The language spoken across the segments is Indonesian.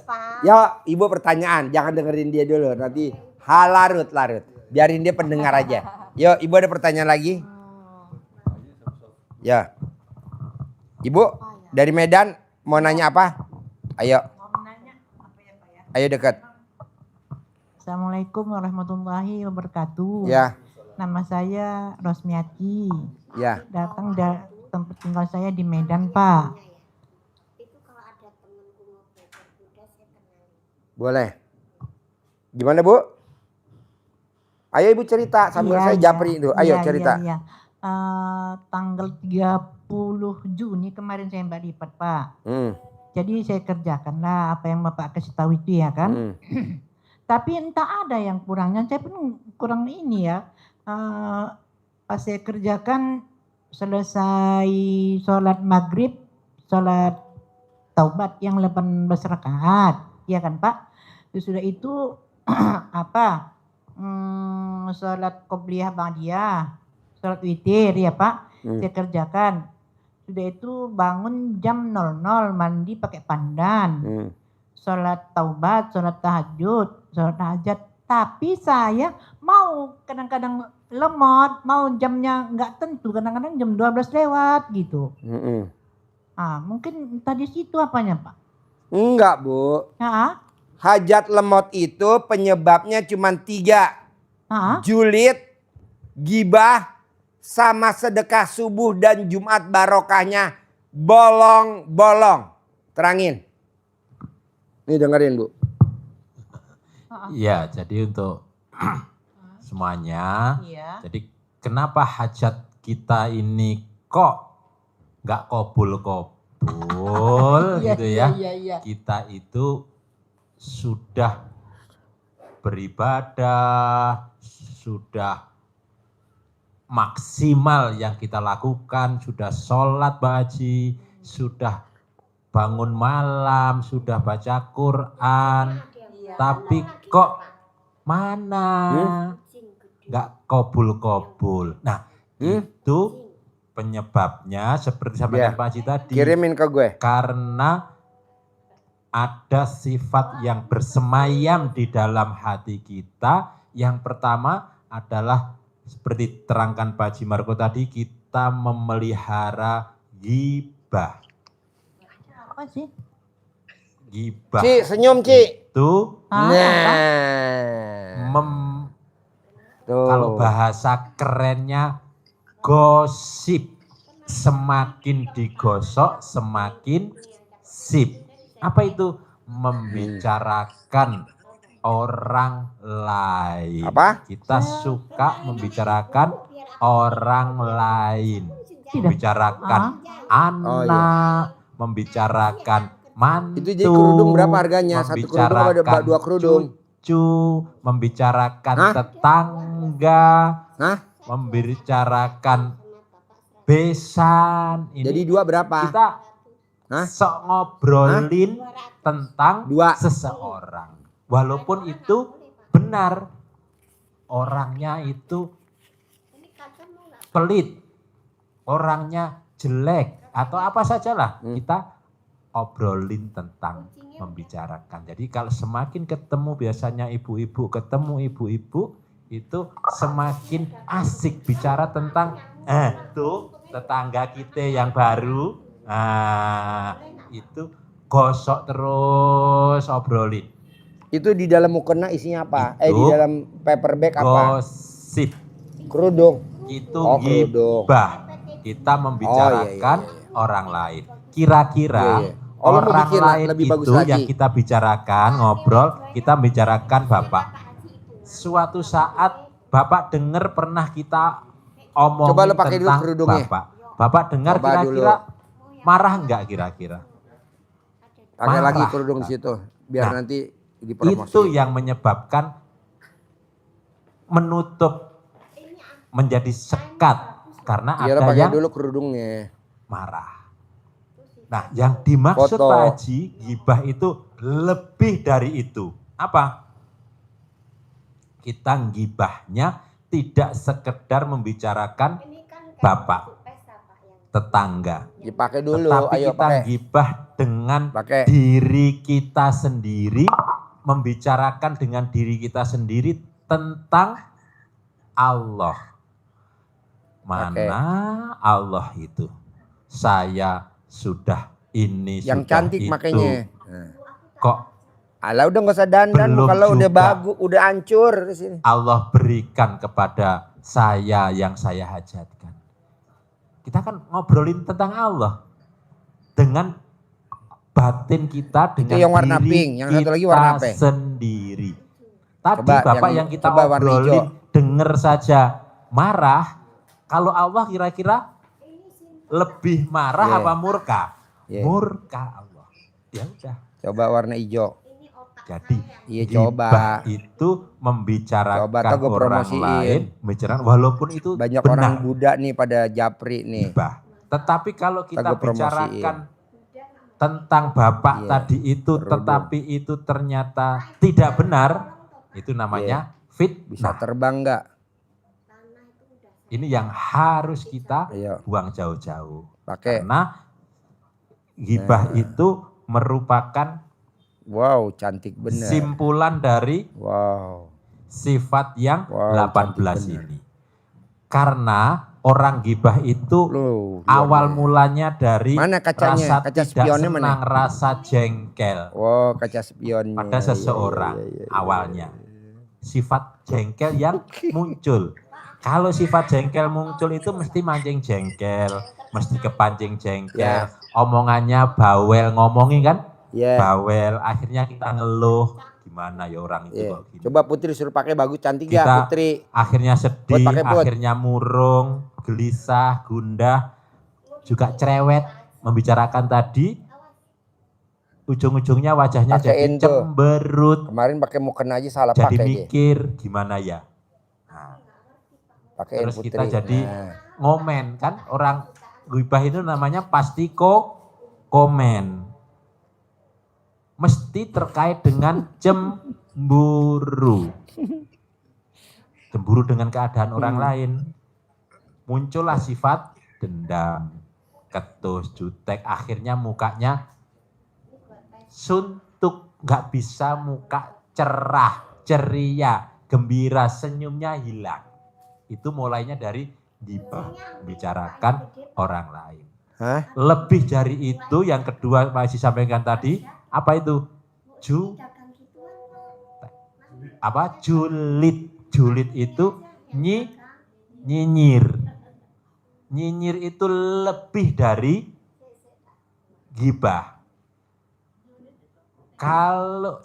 Pak. Ya, Ibu pertanyaan, jangan dengerin dia dulu. Nanti larut. Biarin dia pendengar aja. Yo, Ibu ada pertanyaan lagi? Ya. Ibu dari Medan mau nanya apa? Ayo. Ayo dekat. Assalamualaikum warahmatullahi wabarakatuh. Ya. Nama saya Rosmiati. Ya. Datang dari tempat tinggal saya di Medan, Pak. Boleh. Gimana, Bu? Ayo Ibu cerita sambil saya japri itu. Ayo cerita. Iya. Tanggal 30 Juni kemarin saya Mbak lipat, Pak. Jadi saya kerjakanlah apa yang Bapak kasih tahu itu ya kan. Tapi entah ada yang kurangnya. Saya pun kurang ini ya. Pas saya kerjakan selesai sholat maghrib, sholat taubat yang 18 rakaat. Iya kan Pak? Sudah itu sholat qobliyah ba'diyah, sholat witir ya Pak. Saya kerjakan. Sudah itu bangun jam 00 mandi pakai pandan. Sholat taubat, sholat tahajud, sholat hajat. Tapi saya mau kadang-kadang lemot, mau jamnya nggak tentu, kadang-kadang jam 12 lewat gitu. Mungkin tadi situ apanya Pak? Enggak, Bu. Hajat lemot itu penyebabnya cuma 3. Julid, gibah, sama sedekah subuh dan Jumat barokahnya bolong-bolong. Terangin. Nih dengerin, Bu. Iya, jadi untuk semuanya. Jadi kenapa hajat kita ini kok nggak kobul-kobul gitu ya. Kita itu sudah beribadah, sudah maksimal yang kita lakukan, sudah sholat Pak Haji, sudah bangun malam, sudah baca Quran, tapi kok mana nggak kobul-kobul. Nah itu penyebabnya seperti sampaikan Pak Haji tadi. Kirimin ke gue. Karena ada sifat yang bersemayam di dalam hati kita. Yang pertama adalah seperti terangkan Pak Haji Marko tadi, kita memelihara ghibah. Apa sih? Ghibah. Ci, senyum Ci. Itu kalau bahasa kerennya gosip. Semakin digosok semakin sip. Apa itu? Membicarakan orang lain. Apa? Kita suka membicarakan orang lain. Membicarakan anak, membicarakan mantu. Itu jadi kerudung berapa harganya? Satu kerudung ada 2 kerudung? Cucu, membicarakan tetangga, membicarakan besan. Ini jadi 2 berapa? Kita sok ngobrolin tentang 2 seseorang. Walaupun itu benar, orangnya itu pelit, orangnya jelek, atau apa sajalah, kita obrolin tentang membicarakan. Jadi kalau semakin ketemu biasanya ibu-ibu, itu semakin asik bicara tentang tuh tetangga kita yang baru. Itu gosok terus obrolin. Itu di dalam mukena isinya apa? Di dalam paper bag apa? Gosip. Kerudung. Itu ghibah. Kita membicarakan orang lain. Kira-kira orang lain itu yang kita bicarakan, ngobrol, kita bicarakan Bapak. Suatu saat Bapak dengar pernah kita omongin tentang Bapak. Bapak dengar kira-kira marah enggak kira-kira? Pakai lagi kerudung di situ biar nanti dipromosi. Itu yang menyebabkan menutup menjadi sekat karena ada yang dulu kerudungnya marah. Nah, yang dimaksud Pak Haji, ghibah itu lebih dari itu. Apa? Kita ghibahnya tidak sekedar membicarakan Bapak. tetangga. Dipakai dulu, Tetapi ayo kita pakai. gibah dengan Pakai. diri kita sendiri, membicarakan dengan diri kita sendiri tentang Allah. Mana Allah itu? Saya sudah ini, Yang sudah cantik itu. makanya. Kok Alah udah nggak usah dandan, belum kalau udah juga. bagus, udah hancur di sini. Allah berikan kepada saya yang saya hajatkan. Kita kan ngobrolin tentang Allah dengan batin kita, dengan yang warna diri pink, yang satu lagi kita warna apa? sendiri. Tadi Coba Bapak yang kita coba warna obrolin hijau. denger saja marah. Kalau Allah kira-kira lebih marah apa murka? Murka Allah. Ya udah. Coba warna hijau. Jadi coba gibah itu membicarakan orang lain, membicarakan walaupun itu banyak benar. Orang Buddha nih pada japri nih. Gibah. Tetapi kalau kita bicarakan tentang Bapak tadi itu, tetapi itu ternyata tidak benar, itu namanya fitnah. Bisa terbang nggak? Ini yang harus kita buang jauh-jauh. Karena gibah itu merupakan cantik benar. simpulan dari sifat yang 18 ini. Karena orang gibah itu awal mulanya dari rasa tidak senang, rasa jengkel. Kaca spionnya. Pada seseorang awalnya. Sifat jengkel yang muncul. Kalau sifat jengkel muncul itu mesti mancing jengkel, mesti kepancing jengkel. Omongannya bawel, ngomongin kan? Bawel, akhirnya kita ngeluh, gimana ya orang itu kok gini. Coba Putri suruh pakai bagus, cantik ya Putri. Akhirnya sedih, akhirnya murung, gelisah, gundah, juga cerewet. Membicarakan tadi, ujung-ujungnya wajahnya jadi cemberut. Kemarin pakai mukena aja salah jadi pakai. Jadi mikir gimana ya. Nah, terus Putri. Kita jadi ngomen kan, orang gibah itu namanya pasti komen. Mesti terkait dengan cemburu. Cemburu dengan keadaan orang lain. Muncullah sifat dendam, ketus, jutek. Akhirnya mukanya suntuk. Gak bisa muka cerah, ceria, gembira, senyumnya hilang. Itu mulainya dari gibah, bicarakan orang lain. Lebih dari itu, yang kedua masih sampaikan tadi, apa itu? Julid. Julid itu nyinyir. Nyinyir itu lebih dari gibah. Kalau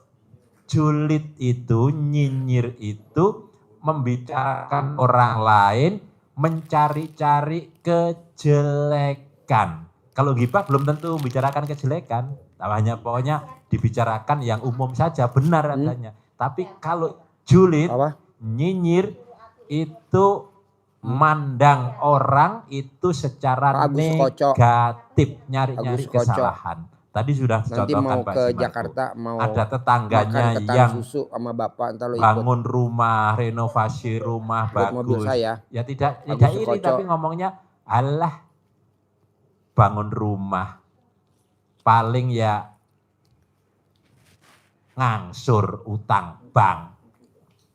julid itu, nyinyir itu membicarakan orang lain, mencari-cari kejelekan. Kalau gibah belum tentu membicarakan kejelekan. Hanya pokoknya dibicarakan yang umum saja, benar adanya. Tapi kalau julid, nyinyir itu mandang orang itu secara negatif, nyari-nyari kesalahan. Tadi sudah dicontohkan Pak Simarko. Jakarta mau ada tetangganya yang susu sama bapak, bangun rumah, renovasi rumah bagus. Mobil saya. Ya tidak iri, tapi ngomongnya alah bangun rumah paling ya ngangsur utang bank,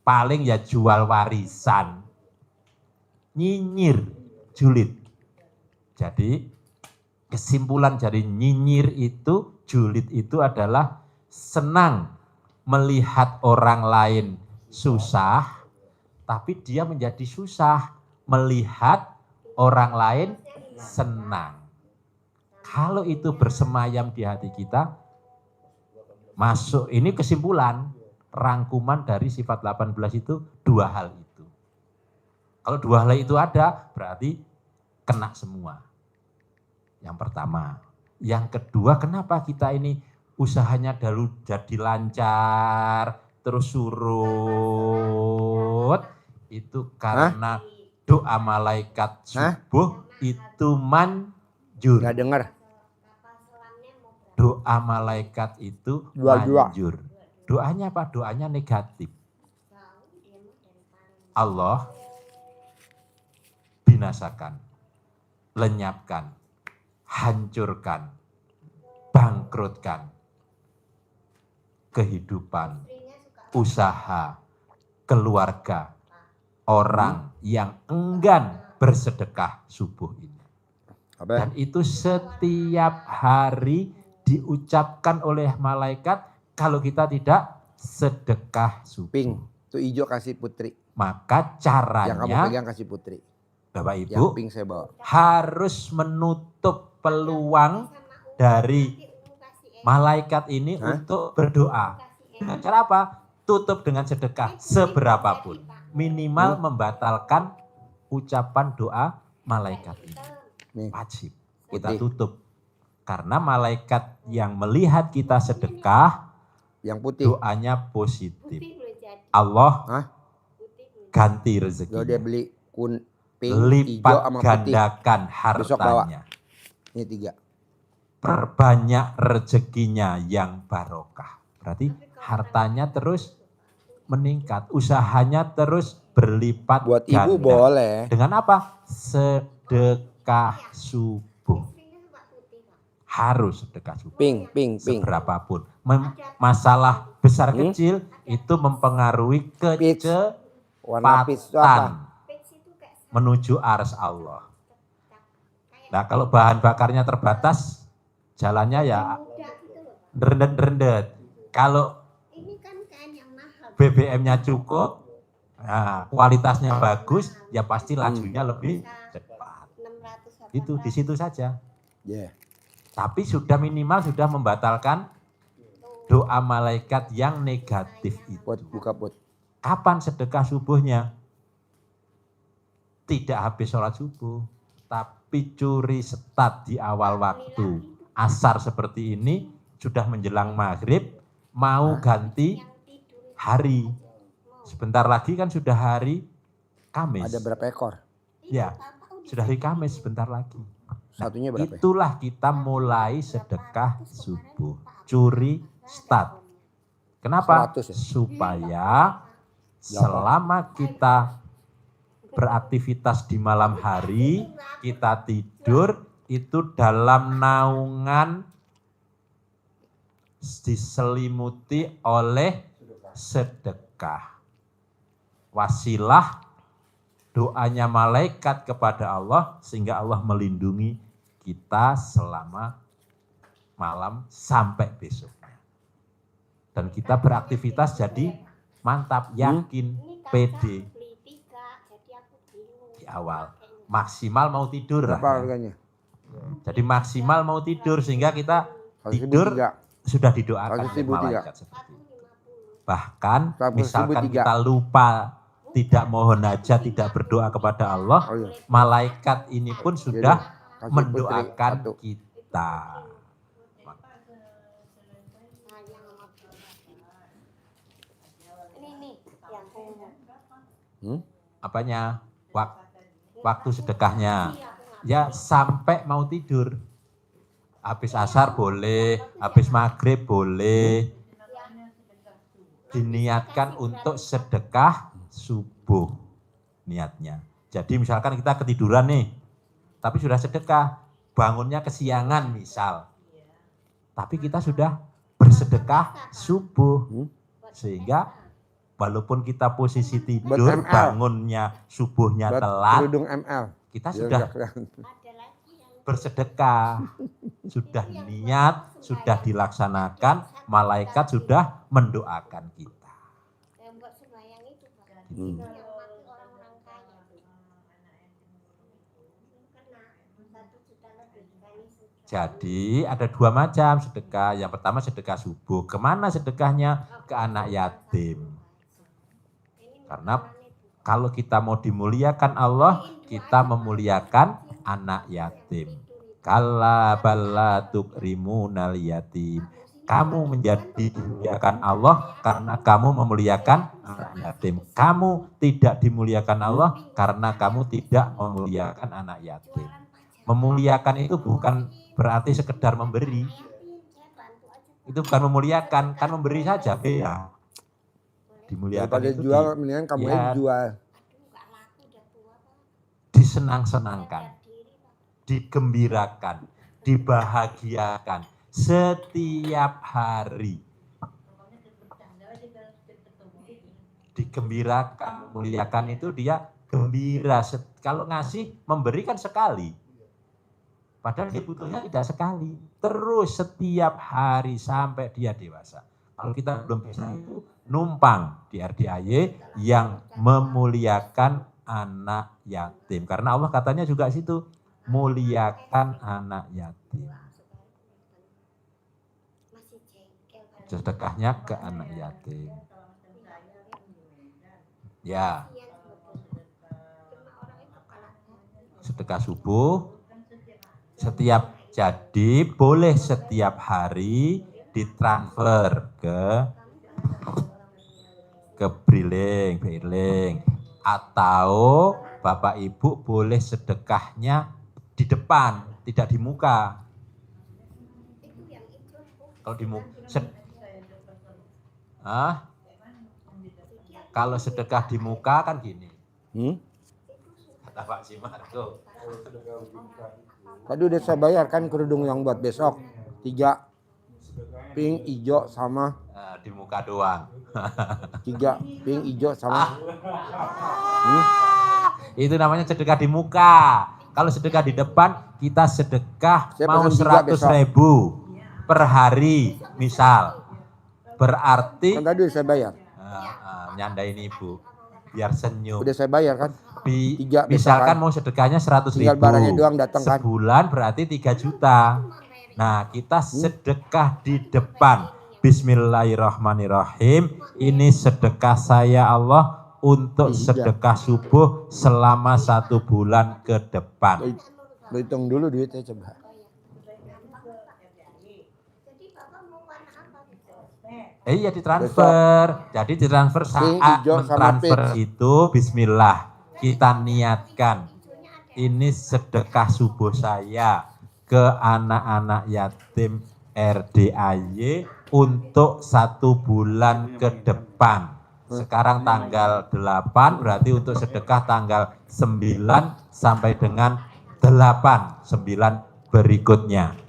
paling ya jual warisan, nyinyir, julid. Jadi kesimpulan dari nyinyir itu, julid itu adalah senang melihat orang lain susah, tapi dia menjadi susah melihat orang lain senang. Kalau itu bersemayam di hati kita, masuk, ini kesimpulan, rangkuman dari sifat 18 itu dua hal itu. Kalau dua hal itu ada, berarti kena semua. Yang pertama. Yang kedua, kenapa kita ini usahanya dulu jadi lancar, terus surut, itu karena doa malaikat subuh itu manjur. Nggak dengar. Doa malaikat itu manjur. Doanya apa? Doanya negatif. Allah binasakan, lenyapkan, hancurkan, bangkrutkan kehidupan, usaha, keluarga orang yang enggan bersedekah subuh ini. Dan itu setiap hari diucapkan oleh malaikat kalau kita tidak sedekah subuh. Ping, itu hijau kasih Putri. Maka caranya, yang kamu pegang kasih Putri. Bapak Ibu, yang pink saya bawa. harus menutup peluang dari malaikat ini untuk berdoa. Dengan cara apa? Tutup dengan sedekah seberapapun. Minimal membatalkan ucapan doa malaikat ini. Wajib kita tutup. Karena malaikat yang melihat kita sedekah, yang putih, doanya positif. Allah ganti rezekinya. Dia beli pink, lipat hijau sama gandakan putih. hartanya. Ini 3. Perbanyak rezekinya yang barokah. Berarti hartanya terus meningkat, usahanya terus berlipat buat ganda. Ibu boleh. Dengan apa? Sedekah subuh. Harus sedekah subuh. Ping. Seberapapun. Masalah besar kecil itu mempengaruhi kecepatan menuju ars Allah. Nah kalau bahan bakarnya terbatas, jalannya ya rendet-rendet. Kalau BBM-nya cukup, nah, kualitasnya bagus, ya pasti lajunya lebih cepat. Itu di situ saja. Tapi sudah minimal sudah membatalkan doa malaikat yang negatif itu. Kapan sedekah subuhnya? Tidak habis sholat subuh, tapi curi start di awal waktu. Asar seperti ini sudah menjelang maghrib, mau ganti hari. Sebentar lagi kan sudah hari Kamis. Ada berapa ekor? Ya, sudah hari Kamis sebentar lagi. Nah, satunya berapa? Itulah kita mulai sedekah subuh. Curi start. Kenapa? 100 ya? Supaya selama kita beraktivitas di malam hari, kita tidur itu dalam naungan diselimuti oleh sedekah. Wasilah doanya malaikat kepada Allah sehingga Allah melindungi kita selama malam sampai besoknya. Dan kita beraktivitas jadi mantap, yakin, pede. Di awal maksimal mau tidur. Jadi maksimal mau tidur sehingga kita tidur sudah didoakan oleh malaikat seperti itu. Bahkan misalkan kita lupa tidak mohon hajat, tidak berdoa kepada Allah, malaikat ini pun sudah mendoakan kita. Apanya? Waktu sedekahnya. Ya sampai mau tidur. Habis asar boleh, habis maghrib boleh. Diniatkan untuk sedekah subuh niatnya. Jadi misalkan kita ketiduran nih, tapi sudah sedekah, bangunnya kesiangan misal. Tapi kita sudah bersedekah subuh. Sehingga walaupun kita posisi tidur, bangunnya subuhnya telat, kita sudah bersedekah, sudah niat, sudah dilaksanakan, malaikat sudah mendoakan kita. Jadi ada 2 macam sedekah. Yang pertama sedekah subuh. Kemana sedekahnya? Ke anak yatim. Karena kalau kita mau dimuliakan Allah, kita memuliakan anak yatim. Kalla balla tukrimunal yatim. Kamu menjadi dimuliakan Allah karena kamu memuliakan anak yatim. Kamu tidak dimuliakan Allah karena kamu tidak memuliakan anak yatim. Memuliakan itu bukan berarti sekedar memberi. Itu bukan memuliakan, kan memberi saja. Ya. Dimuliakan daripada itu jual, mendingan kamu yang jual. Disenang-senangkan, digembirakan. dibahagiakan setiap hari. Digembirakan, memuliakan itu dia gembira. Kalau ngasih, memberikan sekali. Padahal dia butuhnya tidak sekali. Terus setiap hari sampai dia dewasa. Kalau kita belum bisa itu, numpang di RDAY yang memuliakan anak yatim. Karena Allah katanya juga situ, muliakan anak yatim. Sedekahnya ke anak yatim. Ya. Sedekah subuh jadi boleh setiap hari ditransfer ke Briling atau Bapak Ibu boleh sedekahnya di depan, tidak di muka. Kalau di muka, kalau sedekah di muka kan gini. Kata Pak Simarto. Tadi udah saya bayar kan kerudung yang buat besok. 3 pink, hijau sama. Di muka doang. 3 pink, hijau sama. Itu namanya sedekah di muka. Kalau sedekah di depan, kita sedekah Saya mau 100.000 per hari, misal. Berarti kan tadi saya bayar. Nyandain ibu biar senyum. Udah saya bayar kan? 3 misalkan mau sedekahnya 100.000. Tinggal barangnya doang datang kan. Sebulan berarti 3 juta. Nah, kita sedekah di depan. Bismillahirrahmanirrahim. Ini sedekah saya Allah untuk sedekah subuh selama 1 bulan ke depan. Hitung dulu duitnya coba. Iya ditransfer. Jadi ditransfer saat mentransfer itu bismillah. Kita niatkan. Ini sedekah subuh saya ke anak-anak yatim RDAY untuk 1 bulan ke depan. Sekarang tanggal 8 berarti untuk sedekah tanggal 9 sampai dengan 8, 9 berikutnya.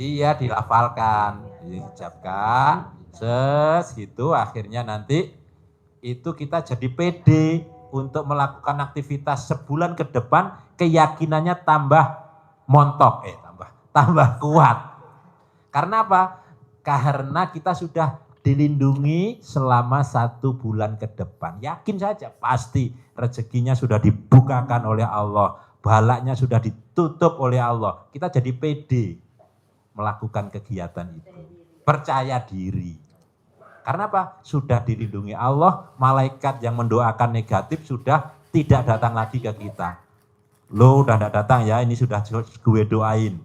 Iya dilafalkan, diucapkan, gitu akhirnya nanti itu kita jadi pede untuk melakukan aktivitas sebulan ke depan, keyakinannya tambah montok, tambah kuat. Karena apa? Karena kita sudah dilindungi selama 1 bulan ke depan. Yakin saja pasti rezekinya sudah dibukakan oleh Allah, balaknya sudah ditutup oleh Allah. Kita jadi pede melakukan kegiatan itu. Percaya diri. Karena apa? Sudah dilindungi Allah, malaikat yang mendoakan negatif sudah tidak datang lagi ke kita. Lo udah tidak datang ya, ini sudah gue doain.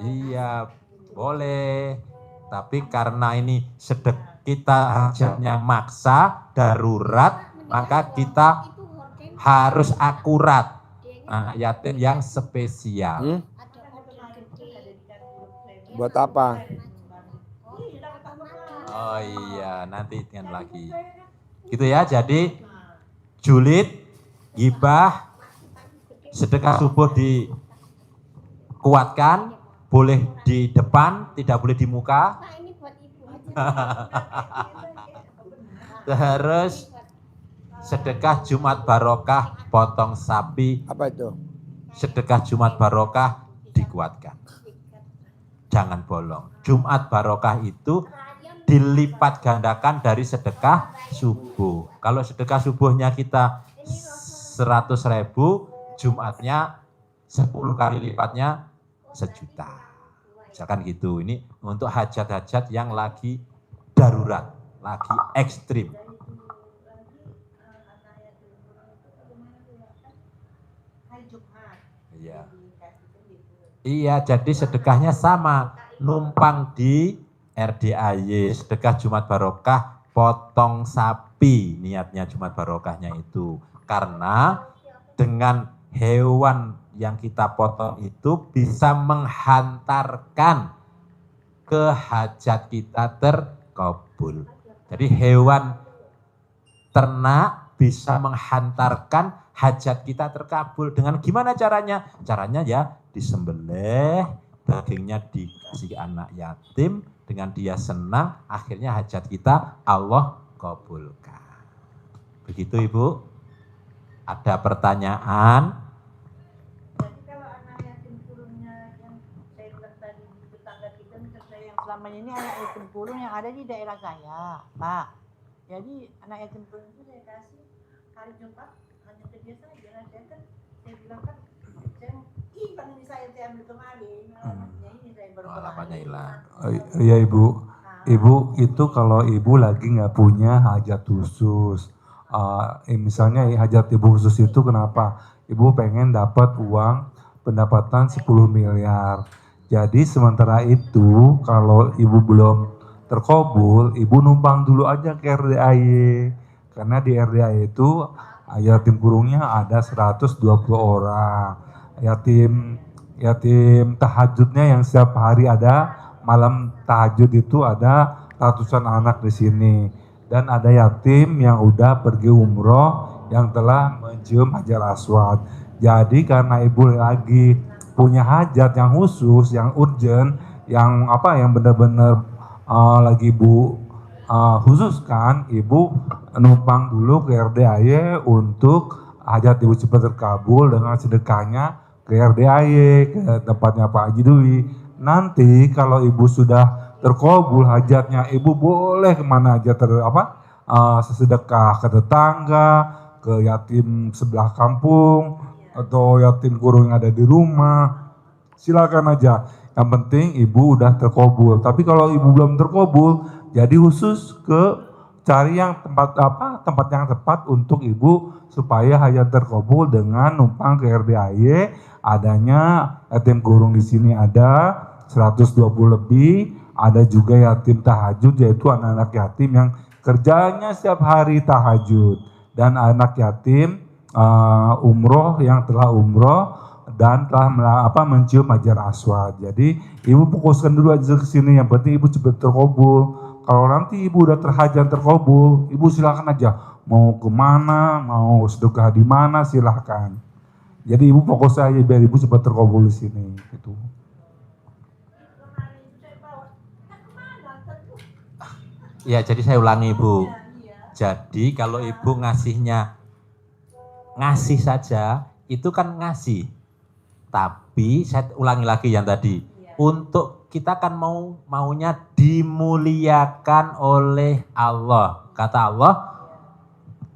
Iya, boleh. Tapi karena ini kita hajatnya maksa, darurat, maka kita harus akurat. Anak yatim yang spesial. Buat apa? Oh iya, nanti ingat lagi. Gitu ya, jadi julid, ghibah, sedekah subuh dikuatkan, boleh di depan, tidak boleh di muka. Terus sedekah Jumat Barokah potong sapi. Apa itu? Sedekah Jumat Barokah dikuatkan. Jangan bolong. Jumat Barokah itu dilipat gandakan dari sedekah subuh. Kalau sedekah subuhnya kita 100.000, Jumatnya 10 kali lipatnya 1 juta. Misalkan gitu. Ini untuk hajat-hajat yang lagi darurat, lagi ekstrim. Iya. Iya, jadi sedekahnya sama, numpang di RDAY, sedekah Jumat Barokah, potong sapi, niatnya Jumat Barokahnya itu. Karena dengan hewan yang kita potong itu bisa menghantarkan ke hajat kita terkabul. Jadi hewan ternak bisa menghantarkan hajat kita terkabul. Dengan gimana caranya? Caranya ya disembelih, dagingnya dikasih anak yatim, dengan dia senang, akhirnya hajat kita Allah kabulkan. Begitu Ibu? Ada pertanyaan? Jadi kalau anak yatim piatunya yang saya bilang tadi di tetangga kita, misalnya saya yang selama ini anak yatim piatu yang ada di daerah saya, Pak. Jadi anak yatim piatu itu saya kasih hari Jumat hanya ke dia saja. Nah, saya bilang kan, bang ini saya ambil kemarin, alamatnya ini saya baru Alamatnya hilang. Iya Ibu. Ibu itu kalau Ibu lagi nggak punya hajat khusus, misalnya hajat Ibu khusus itu kenapa? Ibu pengen dapat uang pendapatan 10 miliar. Jadi sementara itu kalau Ibu belum terkabul, Ibu numpang dulu aja ke RDAY. Karena di RDAY itu yatim kurungnya ada 120 orang. Yatim tahajudnya yang setiap hari ada, malam tahajud itu ada ratusan anak di sini. Dan ada yatim yang udah pergi umroh yang telah mencium hajar aswad. Jadi karena Ibu lagi punya hajat yang khusus, yang urgent, yang benar-benar lagi Ibu khususkan, Ibu numpang dulu ke RDAY untuk hajat Ibu cepat terkabul dengan sedekahnya ke RDAY, ke tempatnya Pak Haji Dwi. Nanti kalau Ibu sudah terkabul hajatnya, Ibu boleh kemana aja sesedekah ke tetangga, ke yatim sebelah kampung, atau yatim kurung yang ada di rumah. Silakan aja. Yang penting Ibu udah terkabul. Tapi kalau Ibu belum terkabul, jadi khusus ke cari yang tempat yang tepat untuk Ibu supaya hajat terkabul dengan numpang ke RDAY. Adanya yatim kurung di sini ada 120 lebih, ada juga yatim tahajud, yaitu anak-anak yatim yang kerjanya setiap hari tahajud, dan anak yatim umroh yang telah umroh dan telah mencium hajar aswad. Jadi Ibu fokuskan dulu aja ke sini, yang penting Ibu cepat terkabul. Kalau nanti Ibu udah terhajat terkabul, Ibu silakan aja mau kemana, mau sedekah di mana, silakan. Jadi Ibu fokus aja biar Ibu cepat terkabul di sini. Gitu. Ya, jadi saya ulangi Ibu. Jadi kalau Ibu ngasih saja, itu kan ngasih. Tapi saya ulangi lagi yang tadi. Untuk kita kan maunya dimuliakan oleh Allah. Kata Allah,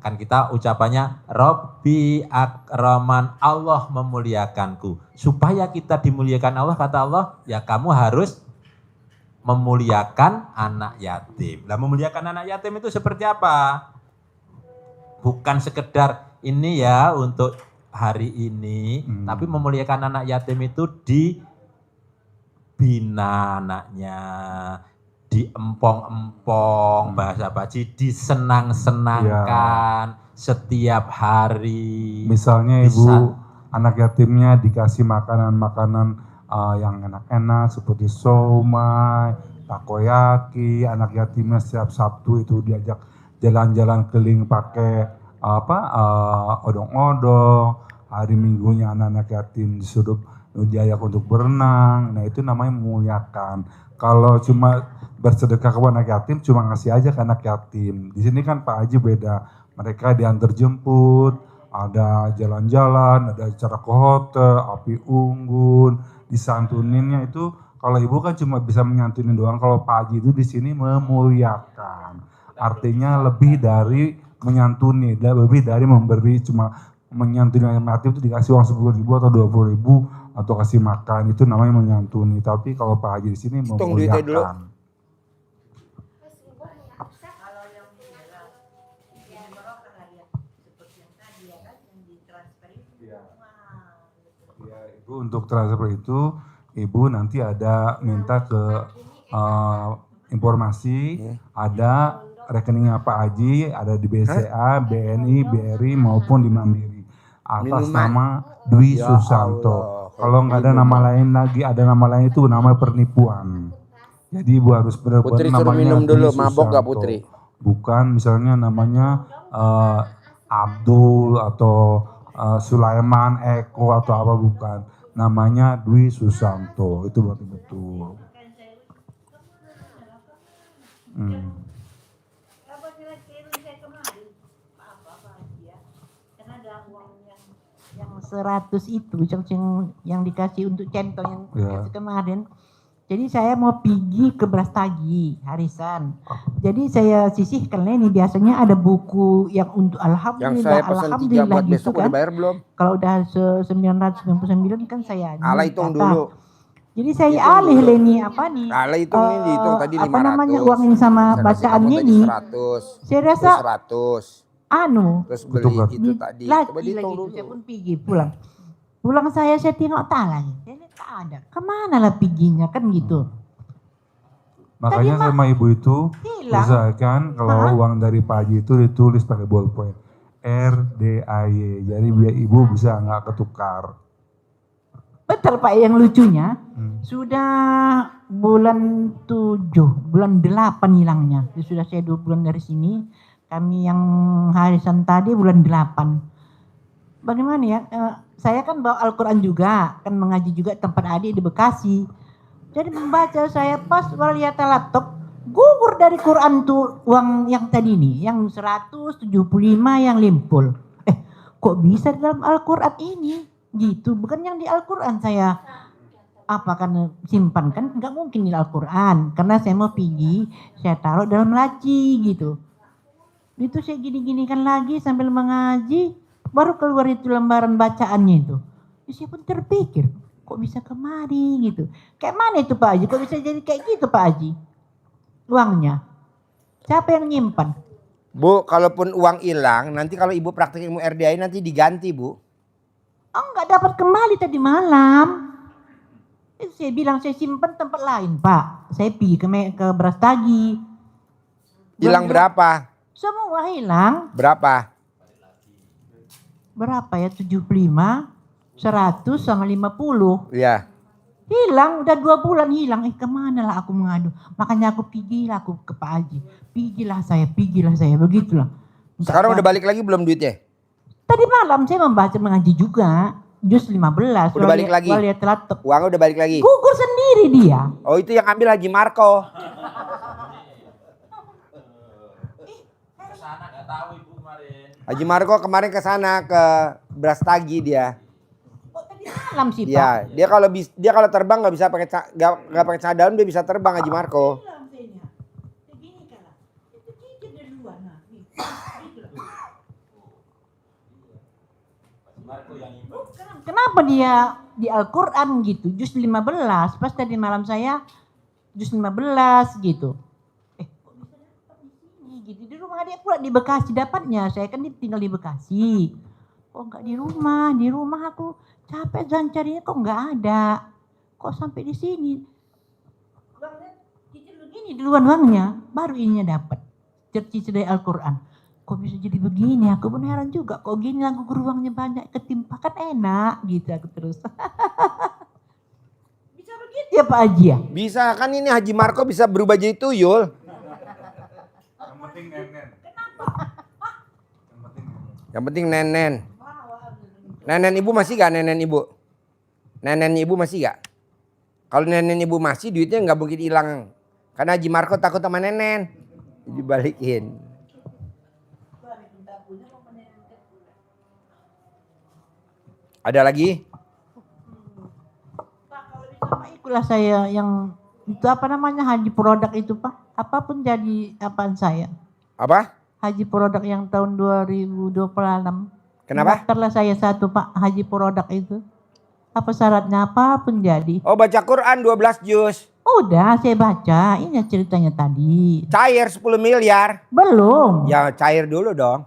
kan kita ucapannya Rabbi akraman, Allah memuliakanku. Supaya kita dimuliakan Allah, kata Allah, ya kamu harus memuliakan anak yatim. Nah, memuliakan anak yatim itu seperti apa? Bukan sekedar ini ya untuk hari ini, tapi memuliakan anak yatim itu dibina anaknya, diempong-empong, bahasa Paci, disenang-senangkan setiap hari. Misalnya Ibu anak yatimnya dikasih makanan-makanan yang enak-enak seperti somai, takoyaki. Anak yatimnya setiap Sabtu itu diajak jalan-jalan keliling pakai odong-odong. Hari Minggunya anak-anak yatim disuruh diajak untuk berenang. Nah, itu namanya memuliakan. Kalau cuma bersedekah ke anak yatim, cuma ngasih aja ke anak yatim. Di sini kan Pak Haji beda. Mereka diantar jemput, ada jalan-jalan, ada acara ke hotel, api unggun, disantuninnya itu. Kalau Ibu kan cuma bisa menyantunin doang. Kalau Pak Haji itu di sini memuliakan. Artinya lebih dari menyantuni, lebih dari memberi. Cuma menyantuni yang yatim itu dikasih uang 10.000 atau 20.000 atau kasih makan, itu namanya menyantuni. Tapi kalau Pak Haji di sini memuliakan. Ibu untuk transfer itu, Ibu nanti ada minta ke informasi, ada rekeningnya Pak Haji, ada di BCA, BNI, BRI maupun di Mandiri. Atas nama Dwi Susanto. Kalau nggak ada nama lain lagi, ada nama lain itu nama penipuan. Jadi Ibu harus benar-benar Putri suruh namanya minum dulu, Dwi mabok Susanto. gak Putri? Bukan misalnya namanya Abdul atau Sulaiman Eko atau apa, bukan. Namanya Dwi Susanto, itu betul-betul. Yang 100 itu yang dikasih untuk centong yang dikasih kemarin. Jadi saya mau pergi ke Brastagi Harisan. Jadi saya sisihkan ini biasanya ada buku yang untuk alhamdulillah, yang saya pesan 3 buat gitu besok kan. udah bayar belum? Kalau udah 999 kan saya Ala hitung dulu. Jadi saya alih ini apa nih? Ala hitung ini dihitung tadi 500. Apa namanya uang ini sama bacaannya ini? 100. Saya rasa 100. Terus beli itu tadi. Coba dihitung dulu. Saya pun pergi pulang. Pulang saya tengok tak lagi. Tak ada. Kemana lah perginya kan gitu. Makanya sama ibu itu usahakan kalau uang dari Pak Haji itu ditulis pakai ballpoint. RDAY. Jadi biar ibu bisa nggak ketukar. Betul Pak, yang lucunya sudah bulan 7, bulan 8 hilangnya. Sudah saya 2 bulan dari sini. Kami yang harisan tadi bulan 8. Bagaimana ya? Saya kan bawa Al-Quran juga, kan mengaji juga tempat adik di Bekasi. Jadi membaca saya pas lihat laptop, gugur dari Quran tuh uang yang tadi nih, yang 175 yang limpul. Kok bisa dalam Al-Quran ini? Gitu, bukan yang di Al-Quran saya karena simpan kan nggak mungkin di Al-Quran karena saya mau pergi saya taruh dalam laci gitu. Itu saya gini-ginikan lagi sambil mengaji baru keluar itu lembaran bacaannya itu. Saya pun terpikir kok bisa kemari gitu. Kayak mana itu Pak Haji? Kok bisa jadi kayak gitu Pak Haji? Uangnya siapa yang nyimpan? Bu, kalaupun uang hilang nanti kalau ibu praktek ilmu RDI nanti diganti Bu. Nggak dapat kembali tadi malam. Saya bilang saya simpan tempat lain Pak. Saya pergi ke Brastagi. Hilang berapa? Semua hilang. Berapa? Berapa ya? 75, 100 sama 50. Iya. Hilang, udah 2 bulan hilang. Kemana lah aku mengadu. Makanya aku pergilah aku ke Pak Haji. Pergilah saya. Begitulah. Sekarang udah balik lagi belum duitnya? Tadi malam saya mengaji juga. Jus 15. Udah balik lagi? Uangnya udah balik lagi? Gugur sendiri dia. Oh itu yang ambil Haji Marco. Haji Marco kemarin ke sana ke Brastagi dia. Oh, tadi malam sih Pak. Ya, dia kalau terbang nggak bisa pakai nggak pakai cadar dia bisa terbang Haji Marco. Kenapa dia di Al-Quran gitu, juz 15, pas tadi malam saya juz 15 gitu. Kok bisa dapat di sini gitu, di rumah dia pula di Bekasi dapatnya, saya kan tinggal di Bekasi. Kok enggak di rumah aku capek dan carinya kok enggak ada. Kok sampai di sini. Cicil begini duluan uangnya, baru ininya dapat. Cicil dari Al-Quran. Kok bisa jadi begini? Aku pun heran juga. Kok gini aku uangnya banyak ketimpa kan enak gitu aku terus. Bisa begitu ya Pak Haji ya? Bisa kan ini Haji Marco bisa berubah jadi tuyul. Yang penting nenen. Kenapa? Yang penting nenen. Nenen ibu masih gak nenen ibu? Nenen ibu masih gak? Kalau nenen ibu masih duitnya gak mungkin hilang. Karena Haji Marco takut sama nenen. Dibalikin. Ada lagi? Pak, kalau bisa Pak ikulah saya yang itu apa namanya haji produk itu Pak. Apapun jadi apaan saya. Apa? Haji produk yang tahun 2026. Kenapa? Daftarlah saya satu Pak haji produk itu. Apa syaratnya apapun jadi. Oh baca Quran 12 juz. Udah saya baca, ini ceritanya tadi. Cair 10 miliar. Belum. Ya cair dulu dong.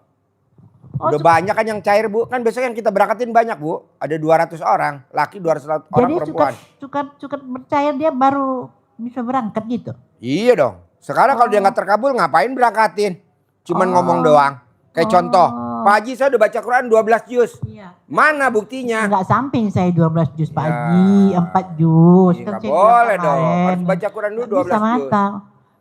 Udah banyak kan yang cair Bu. Kan besok yang kita berangkatin banyak Bu. Ada 200 orang. Laki 200 orang perempuan. Jadi suka bercair dia baru bisa berangkat gitu? Iya dong. Sekarang kalau dia nggak terkabul ngapain berangkatin? Cuman ngomong doang. Kayak contoh. Pak Haji saya udah baca Quran 12 juz. Iya. Mana buktinya? Enggak samping saya 12 juz Pak Haji. 4 juz. Kan saya boleh dong. Harus baca Quran dulu 12 juz.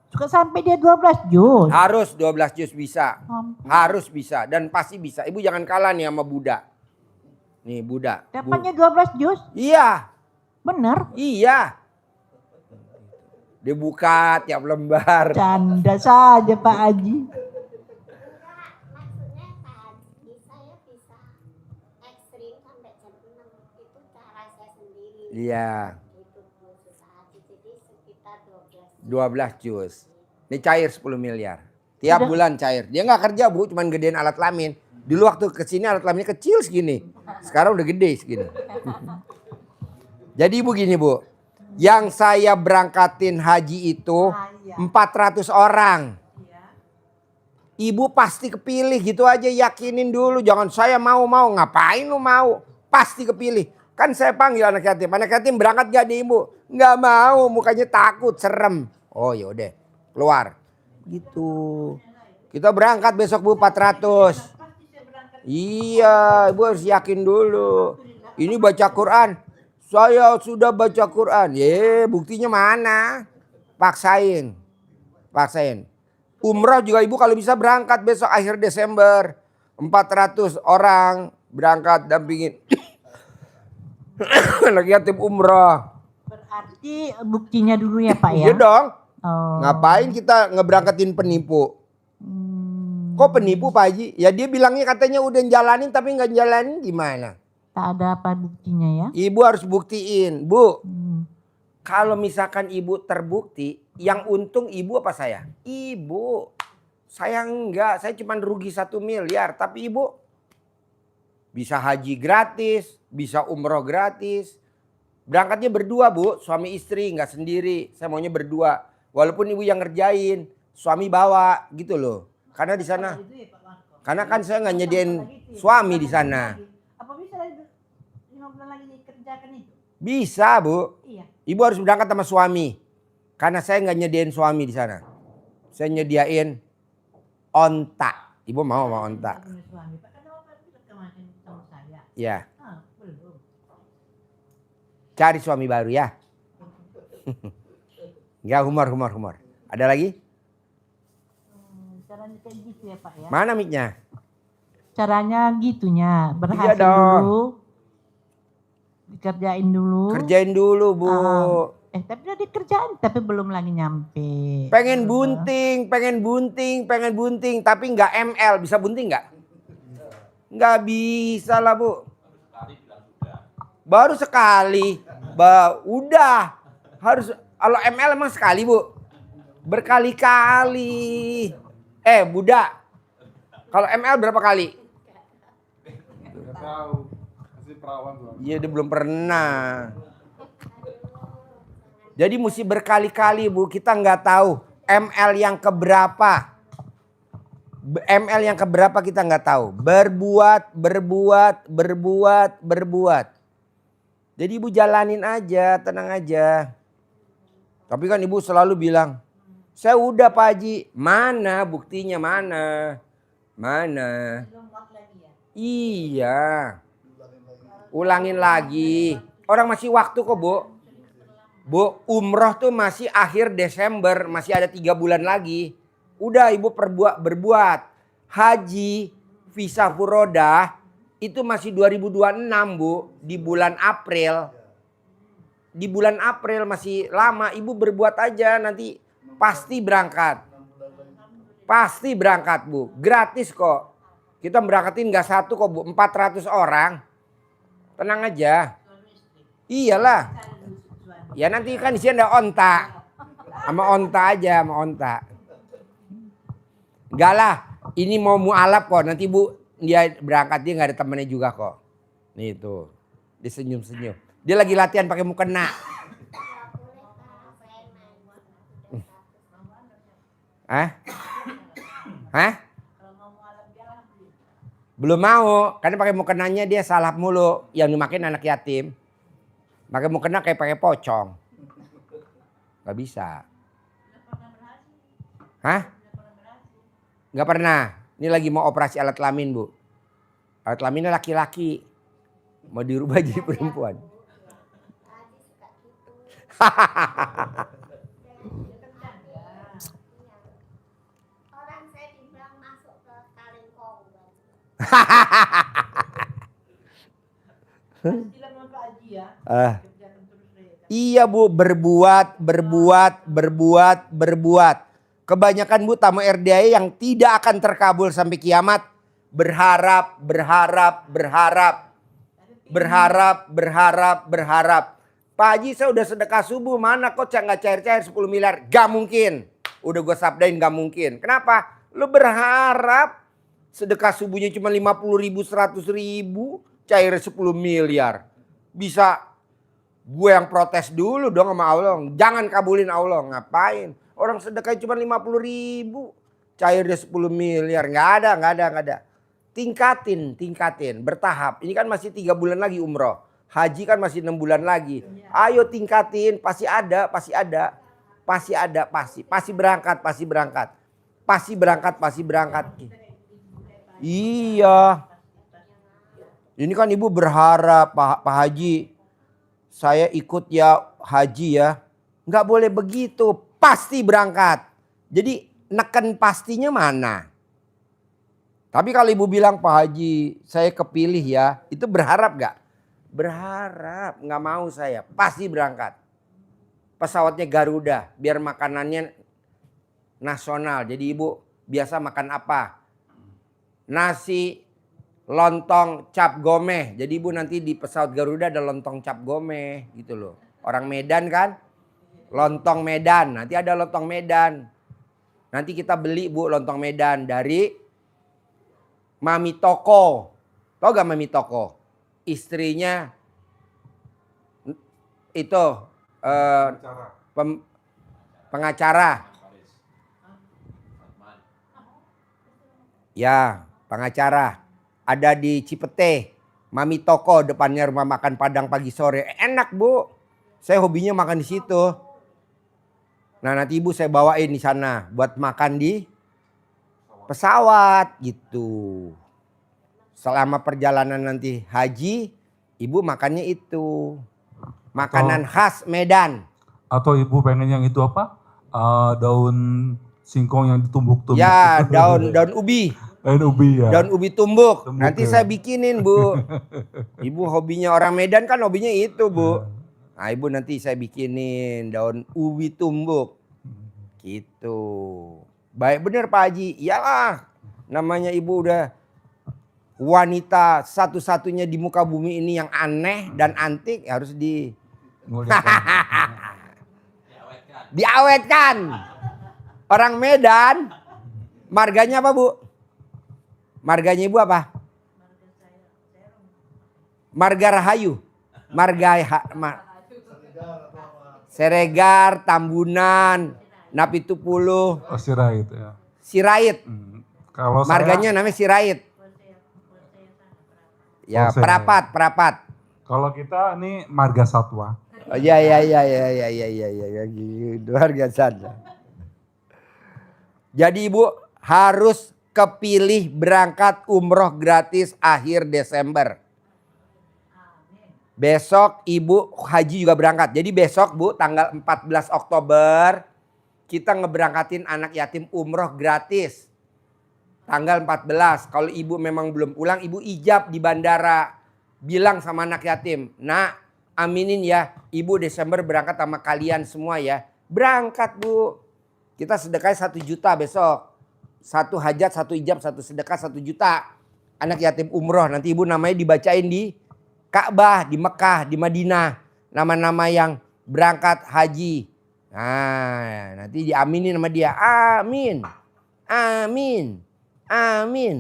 Suka sampai dia 12 juz. Harus 12 juz bisa. Harus bisa dan pasti bisa. Ibu jangan kalah nih sama Buddha. Nih Buddha. Dapatnya 12 juz? Iya. Bener? Iya. Dibuka tiap lembar. Canda saja Pak Haji. Maksudnya Pak Haji, saya bisa ekstrim sampai jam 6. Itu cara saya sendiri. Iya. Itu khusus Haji, jadi sekitar 12 juz. Ini cair 10 miliar. Tiap bulan cair. Dia nggak kerja Bu, cuman gedein alat kelamin. Dulu waktu kesini alat kelaminnya kecil segini. Sekarang udah gede segini. Jadi ibu gini Bu. Yang saya berangkatin haji itu 400 orang. Ibu pasti kepilih gitu aja, yakinin dulu. Jangan saya mau. Ngapain lu mau? Pasti kepilih. Kan saya panggil anak yatim. Anak yatim berangkat gak nih ibu? Nggak mau, mukanya takut, serem. Oh yaudah, keluar. Gitu. Kita berangkat besok Bu 400. Iya, ibu harus yakin dulu. Ini baca Quran. Saya sudah baca Quran. Buktinya mana? Paksain. Umroh juga ibu kalau bisa berangkat besok akhir Desember. 400 orang berangkat dampingin. Lagi yatim umroh. Berarti buktinya dulu ya Pak ya? Iya dong. Oh. Ngapain kita ngeberangkatin penipu? Kok penipu Pak Haji? Ya dia bilangnya katanya udah jalanin tapi nggak jalanin gimana? Tak ada apa buktinya ya? Ibu harus buktiin. Bu, kalau misalkan ibu terbukti, yang untung ibu apa saya? Ibu. Saya enggak, saya cuma rugi 1 miliar. Tapi ibu bisa haji gratis, bisa umroh gratis. Berangkatnya berdua Bu, suami istri nggak sendiri. Saya maunya berdua. Walaupun ibu yang ngerjain, suami bawa gitu loh. Karena di sana, karena kan saya nggak nyediain suami di sana. Apa bisa 5 bulan lagi dikerjakan itu? Bisa Bu. Iya. Ibu harus berangkat sama suami. Karena saya nggak nyediain suami di sana. Saya nyediain onta. Ibu mau sama onta? Ya. Cari suami baru ya. Enggak, humor. Ada lagi? Caranya kayak gitu ya Pak ya? Mana mic-nya? Caranya gitunya, berhasil Iya dong. dulu. Dikerjain dulu. Kerjain dulu Bu. Tapi udah dikerjain tapi belum lagi nyampe. Pengen bunting. Tapi nggak ML. Bisa bunting nggak? Nggak bisa lah Bu. Baru sekali. Udah. Harus. Kalau ML emang sekali Bu. Berkali-kali. Budak. Kalau ML berapa kali? Nggak tahu. Masih perawan soalnya. Iya dia belum pernah. Jadi mesti berkali-kali Bu. Kita nggak tahu ML yang keberapa. ML yang keberapa kita nggak tahu. Berbuat. Jadi ibu jalanin aja, tenang aja. Tapi kan ibu selalu bilang, saya udah Pak Haji. Mana buktinya mana? Iya. Ulangin lagi. Orang masih waktu kok Bu. Bu, umroh tuh masih akhir Desember. Masih ada 3 bulan lagi. Udah ibu berbuat. Haji visa furodah itu masih 2026 Bu. Di bulan April. Di bulan April masih lama. Ibu berbuat aja nanti pasti berangkat. Pasti berangkat Bu. Gratis kok. Kita berangkatin gak 1 kok Bu. 400 orang. Tenang aja. Iyalah. Ya nanti kan di sini ada onta. Sama onta aja, sama onta. Enggak lah. Ini mau mualaf kok. Nanti Bu dia berangkat dia gak ada temennya juga kok. Nih tuh. Dia senyum-senyum. Dia lagi latihan pakai mukena. Hah? Belum mau. Karena pakai mukenanya dia salah mulu. Yang dimakin anak yatim. Pakai mukena kayak pakai pocong. Gak bisa. Hah? Gak pernah. Ini lagi mau operasi alat kelamin Bu. Alat kelaminnya laki-laki. Mau dirubah jadi perempuan. Iya Bu, berbuat. Kebanyakan Bu tamu RDI yang tidak akan terkabul sampai kiamat. Berharap. Pak Haji saya udah sedekah subuh, mana kok nggak cair-cair 10 miliar? Gak mungkin. Udah gue sabdain gak mungkin. Kenapa? Lu berharap sedekah subuhnya cuma 50.000, 100.000, cair 10 miliar. Bisa gue yang protes dulu dong sama Allah. Jangan kabulin Allah. Ngapain? Orang sedekahnya cuma 50.000, cair dia 10 miliar. Nggak ada. Tingkatin. Bertahap. Ini kan masih 3 bulan lagi umroh. Haji kan masih 6 bulan lagi. Ayo tingkatin. Pasti berangkat. Iya. Ini kan ibu berharap Pak Haji, saya ikut ya haji ya. Nggak boleh begitu, pasti berangkat. Jadi neken pastinya mana? Tapi kalau ibu bilang Pak Haji saya kepilih ya, itu berharap nggak? Berharap, nggak mau saya, pasti berangkat. Pesawatnya Garuda, biar makanannya nasional. Jadi ibu biasa makan apa? Nasi lontong cap gomeh. Jadi ibu nanti di pesawat Garuda ada lontong cap gomeh gitu loh. Orang Medan kan? Lontong Medan. Nanti ada lontong Medan. Nanti kita beli Bu lontong Medan dari Mami Toko. Tahu gak Mami Toko? Istrinya itu pengacara. Ya, pengacara. Ada di Cipete. Mami Toko depannya rumah makan Padang pagi sore. Enak Bu. Saya hobinya makan di situ. Nah nanti ibu saya bawain di sana buat makan di pesawat gitu. Selama perjalanan nanti haji, ibu makannya itu. Makanan khas Medan. Atau ibu pengen yang itu apa? Daun singkong yang ditumbuk-tumbuk. Ya, daun ubi. Daun ubi ya. Daun ubi tumbuk. Nanti ya. saya bikinin Bu. Ibu hobinya orang Medan kan hobinya itu Bu. Nah ibu nanti saya bikinin daun ubi tumbuk. Gitu. Baik bener Pak Haji. Iyalah. Namanya ibu udah wanita satu-satunya di muka bumi ini yang aneh dan antik. Harus diawetkan. Orang Medan. Marganya apa Bu? Marganya ibu apa? Marga Rahayu. Seregar, Tambunan, Napitupulu. Oh, Sirait ya. Sirait. Kalau marganya namanya Sirait. Ya, perapat. Kalau kita ini marga satwa. Oh, iya. Gitu, marga satwa. Jadi ibu harus kepilih berangkat umroh gratis akhir Desember. Besok ibu haji juga berangkat. Jadi besok Bu tanggal 14 Oktober kita ngeberangkatin anak yatim umroh gratis. Tanggal 14. Kalau ibu memang belum pulang, ibu ijab di bandara. Bilang sama anak yatim, "Nak, aminin ya, ibu Desember berangkat sama kalian semua ya." Berangkat Bu. Kita sedekah 1 juta besok. 1 hajat, 1 ijab, 1 sedekah 1 juta. Anak yatim umroh. Nanti ibu namanya dibacain di Ka'bah, di Mekah, di Madinah. Nama-nama yang berangkat haji. Nah, nanti diaminin sama dia. Amin.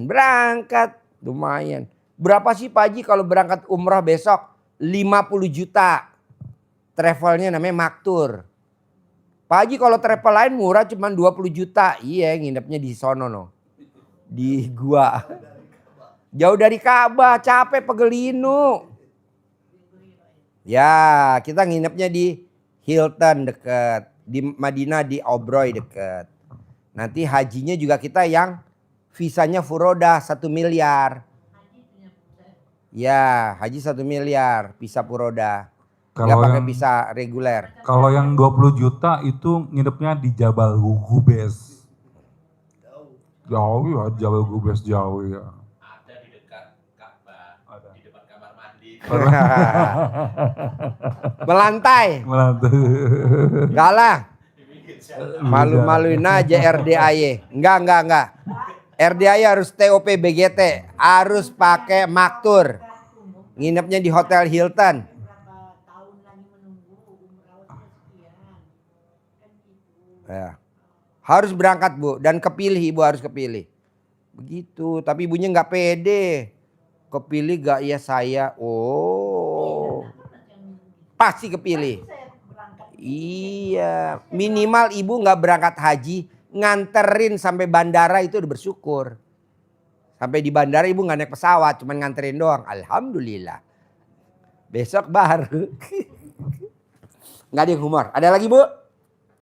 Berangkat. Lumayan. Berapa sih Pak Haji kalau berangkat umrah besok? 50 juta. Travelnya namanya maktur. Pak Haji kalau travel lain murah cuma 20 juta. Iya, nginepnya di sono no. Di gua. Jauh dari Ka'bah, capek pegelinu. Ya, kita nginepnya di Hilton deket. Di Madinah di Obroy deket. Nanti hajinya juga kita yang visanya furoda 1 miliar. Ya, haji 1 miliar, visa furoda. Gak pakai visa reguler. Kalau yang 20 juta itu nginepnya di Jabal Gubes. Jauh ya, Jabal Gubes jauh ya. Melantai. Enggak lah. Malu-maluin aja RDAY. Enggak. RDAY harus TOP BGT. Harus pakai maktur. Nginepnya di Hotel Hilton. Ya. Harus berangkat Bu. Dan kepilih, Ibu harus kepilih. Begitu. Tapi ibunya nggak pede. Kepilih gak ya saya? Oh. Pasti kepilih. Iya. Minimal ibu nggak berangkat haji. Nganterin sampai bandara itu udah bersyukur. Sampai di bandara ibu nggak naik pesawat. Cuman nganterin doang. Alhamdulillah. Besok baru. Nggak ada yang humor. Ada lagi Bu?